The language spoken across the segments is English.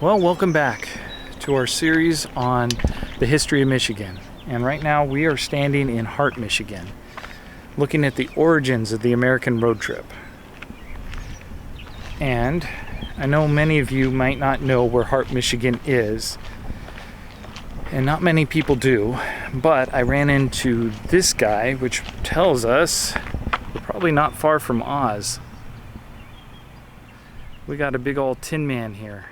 Well, welcome back to our series on the history of Michigan. And right now we are standing in Hart, Michigan, looking at the origins of the American road trip. And I know many of you might not know where Hart, Michigan is, and not many people do, but I ran into this guy, which tells us we're probably not far from Oz. We got a big old Tin Man here.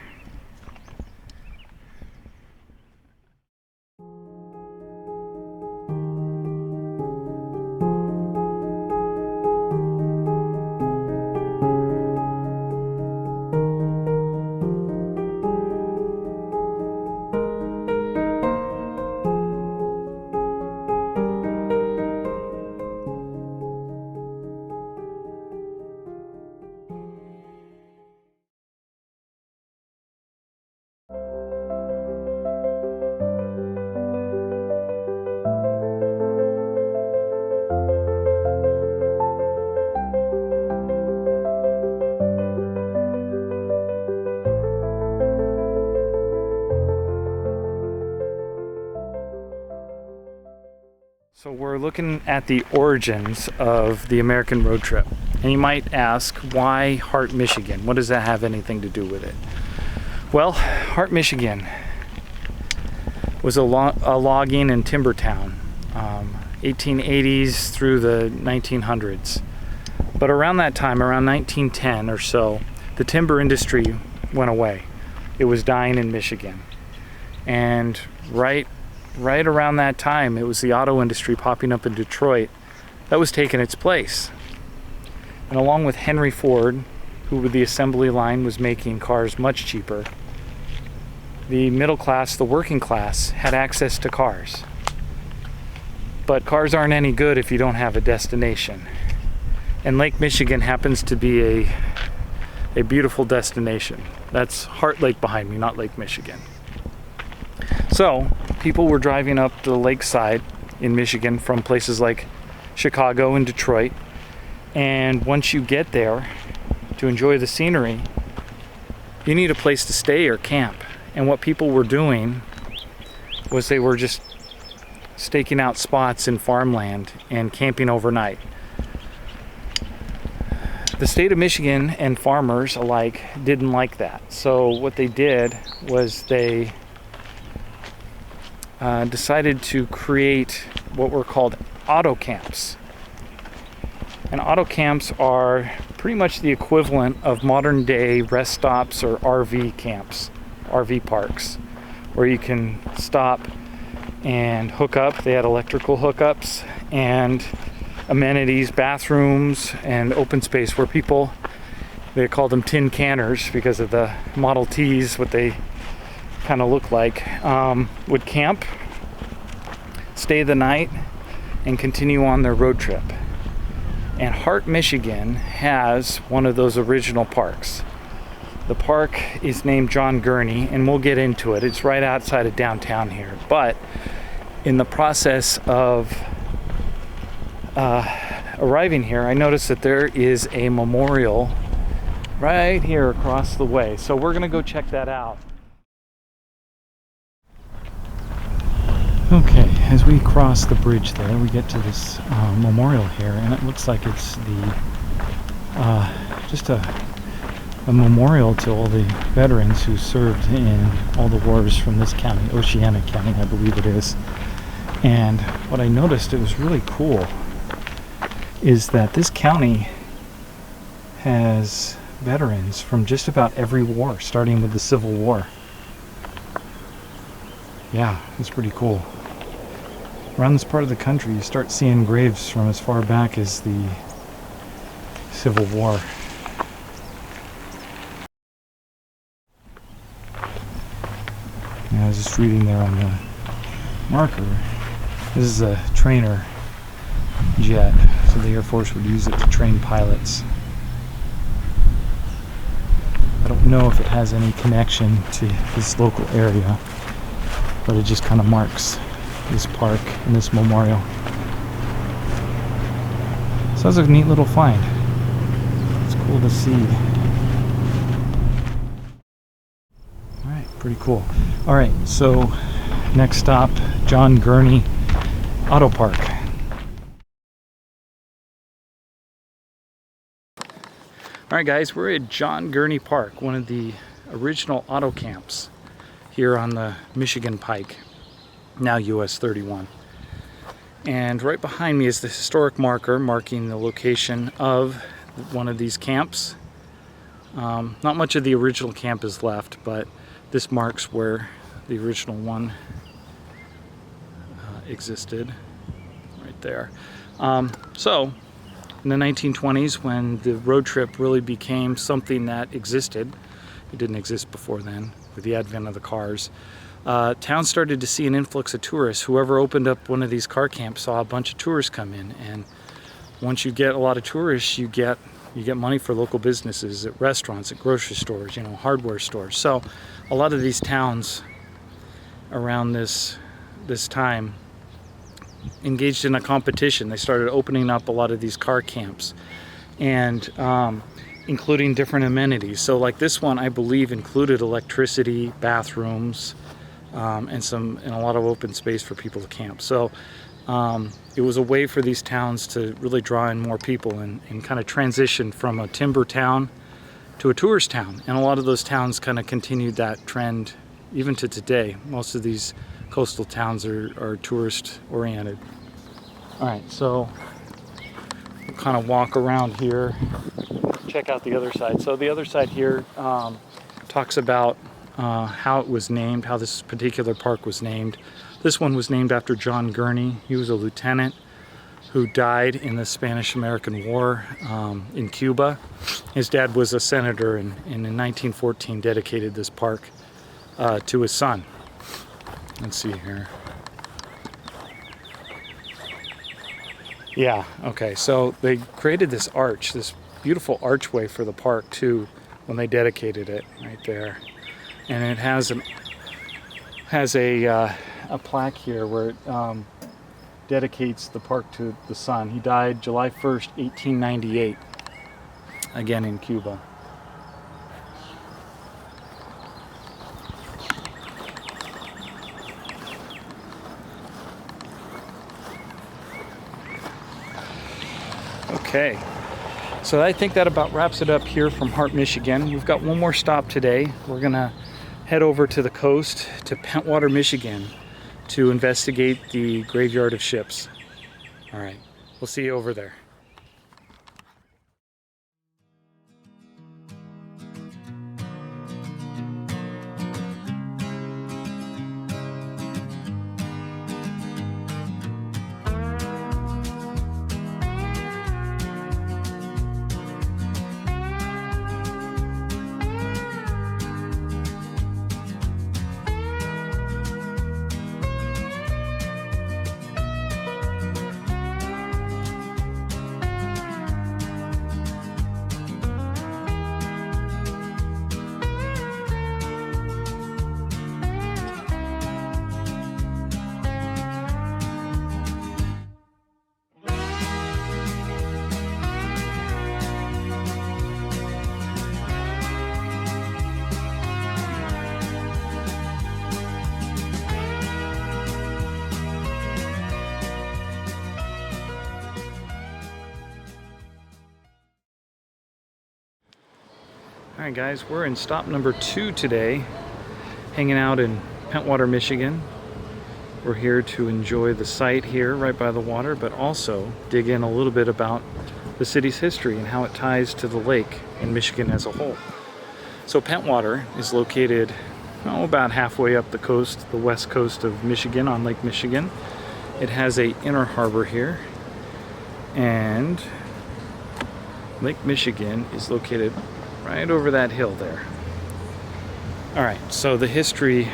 So we're looking at the origins of the American road trip. And you might ask, why Hart, Michigan? What does that have anything to do with it? Well, Hart, Michigan was a logging and timber town, 1880s through the 1900s. But around that time, around 1910 or so, the timber industry went away. It was dying in Michigan. And right around that time, it was the auto industry popping up in Detroit that was taking its place. And along with Henry Ford, who with the assembly line was making cars much cheaper, the middle class, the working class, had access to cars. But cars aren't any good if you don't have a destination. And Lake Michigan happens to be a beautiful destination. That's Hart Lake behind me, not Lake Michigan. So people were driving up the lakeside in Michigan from places like Chicago and Detroit. And once you get there to enjoy the scenery, you need a place to stay or camp. And what people were doing was they were just staking out spots in farmland and camping overnight. The state of Michigan and farmers alike didn't like that. So what they did was they decided to create what were called auto camps. And auto camps are pretty much the equivalent of modern day rest stops or RV camps, RV parks, where you can stop and hook up. They had electrical hookups and amenities, bathrooms, and open space where people, they called them tin canners because of the Model Ts, what they kind of look like, would camp, stay the night, and continue on their road trip. And Hart, Michigan has one of those original parks. The park is named John Gurney, and we'll get into it. It's right outside of downtown here. But in the process of arriving here, I noticed that there is a memorial right here across the way. So we're gonna go check that out. Okay, as we cross the bridge there, we get to this memorial here, and it looks like it's the just a memorial to all the veterans who served in all the wars from this county, Oceana County, I believe it is. And what I noticed, it was really cool, is that this county has veterans from just about every war, starting with the Civil War. Yeah, it's pretty cool. Around this part of the country, you start seeing graves from as far back as the Civil War. I was just reading there on the marker. This is a trainer jet, so the Air Force would use it to train pilots. I don't know if it has any connection to this local area, but it just kind of marks this park and this memorial. So that's a neat little find. It's cool to see. Alright, Pretty cool. All right, so next stop, John Gurney Auto Park. All right, guys, we're at John Gurney Park, one of the original auto camps here on the Michigan Pike, now US 31. And right behind me is the historic marker marking the location of one of these camps. Not much of the original camp is left, but this marks where the original one existed, right there. So in the 1920s, when the road trip really became something that existed, it didn't exist before then with the advent of the cars, town started to see an influx of tourists. Whoever opened up one of these car camps saw a bunch of tourists come in, and once you get a lot of tourists, you get money for local businesses, at restaurants, at grocery stores, hardware stores. So a lot of these towns around this time engaged in a competition. They started opening up a lot of these car camps and including different amenities. So like this one, I believe, included electricity, bathrooms, and a lot of open space for people to camp. So it was a way for these towns to really draw in more people and kind of transition from a timber town to a tourist town. And a lot of those towns kind of continued that trend even to today. Most of these coastal towns are tourist oriented. All right, so we'll kind of walk around here, check out the other side. So the other side here talks about how it was named, how this particular park was named. This one was named after John Gurney. He was a lieutenant who died in the Spanish-American War in Cuba. His dad was a senator, and in 1914 dedicated this park to his son. Let's see here. Yeah, okay, so they created this arch, this beautiful archway for the park too, when they dedicated it right there. And it has a plaque here where it dedicates the park to the son. He died July 1st, 1898, again in Cuba. Okay, so I think that about wraps it up here from Hart, Michigan. We've got one more stop today. We're gonna head over to the coast to Pentwater, Michigan to investigate the graveyard of ships. All right, we'll see you over there. Alright guys, we're in stop number 2 today, hanging out in Pentwater, Michigan. We're here to enjoy the site here right by the water, but also dig in a little bit about the city's history and how it ties to the lake and Michigan as a whole. So Pentwater is located about halfway up the coast, the west coast of Michigan, on Lake Michigan. It has a inner harbor here, and Lake Michigan is located right over that hill there. All right, so the history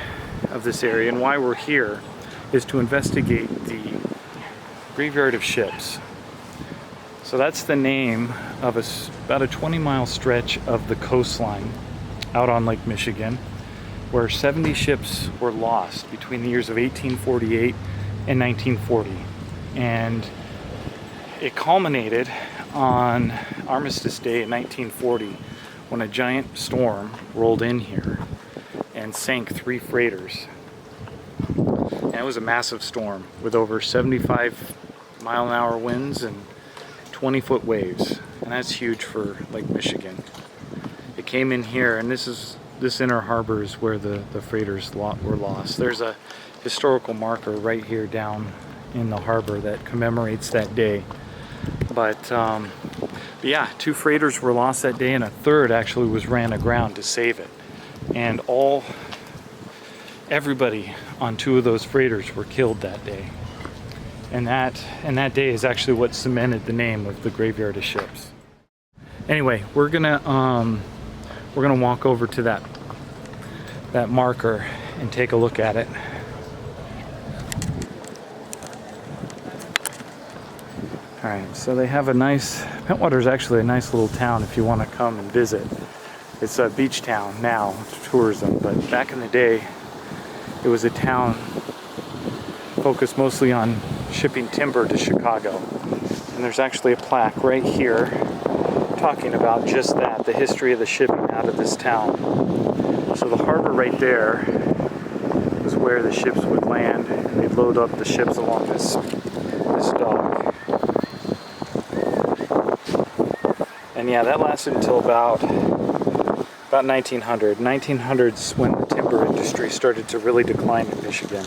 of this area and why we're here is to investigate the graveyard of ships. So that's the name of about a 20-mile stretch of the coastline out on Lake Michigan, where 70 ships were lost between the years of 1848 and 1940. And it culminated on Armistice Day in 1940 when a giant storm rolled in here and sank 3 freighters. And it was a massive storm with over 75-mile-an-hour winds and 20-foot waves, and that's huge for Lake Michigan. It came in here, and this inner harbor is where the freighters were lost. There's a historical marker right here down in the harbor that commemorates that day. But yeah, 2 freighters were lost that day, and a third actually was ran aground to save it. And everybody on 2 of those freighters were killed that day. And that day is actually what cemented the name of the graveyard of ships. Anyway, we're gonna walk over to that marker and take a look at it. All right, so they have a nice, Pentwater is actually a nice little town if you want to come and visit. It's a beach town now, tourism, but back in the day, it was a town focused mostly on shipping timber to Chicago. And there's actually a plaque right here talking about just that, the history of the shipping out of this town. So the harbor right there is where the ships would land, and they'd load up the ships along this dock. And yeah, that lasted until about 1900. 1900s when the timber industry started to really decline in Michigan.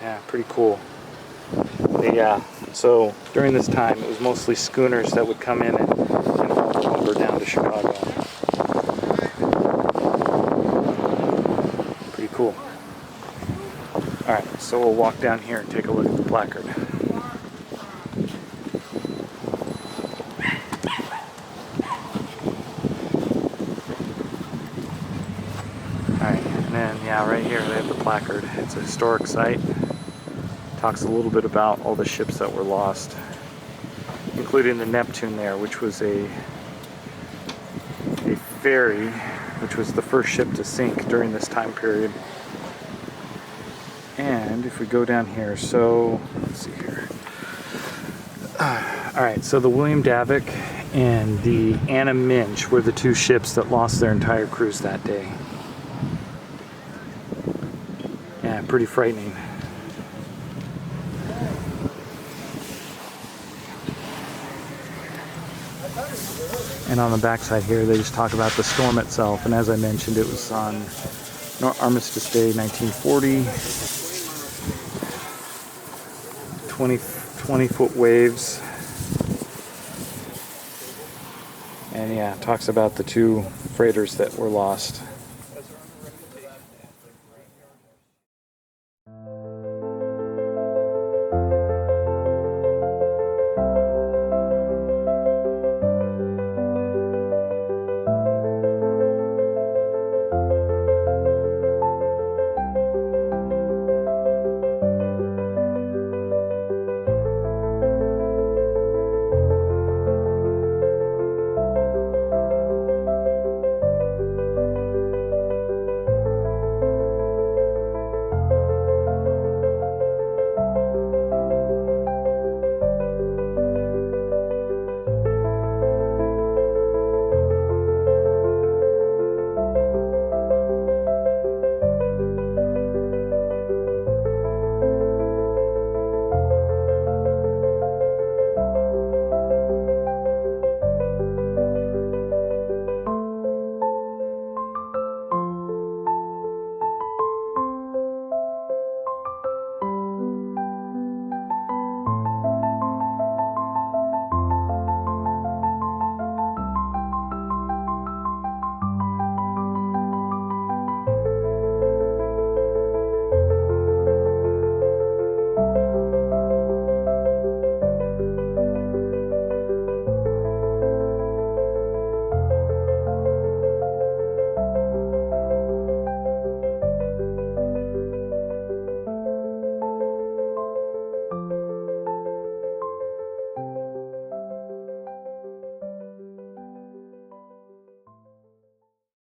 Yeah, pretty cool. But yeah, so during this time it was mostly schooners that would come in and haul timber down to Chicago. Pretty cool. Alright, so we'll walk down here and take a look at the placard. Yeah, right here they have the placard. It's a historic site. Talks a little bit about all the ships that were lost, including the Neptune there, which was a ferry, which was the first ship to sink during this time period. And if we go down here, so let's see here. All right, so the William Davik and the Anna Minch were the 2 ships that lost their entire crews that day. Yeah, pretty frightening. And on the backside here, they just talk about the storm itself. And as I mentioned, it was on Armistice Day, 1940. 20-foot waves. And yeah, it talks about the 2 freighters that were lost.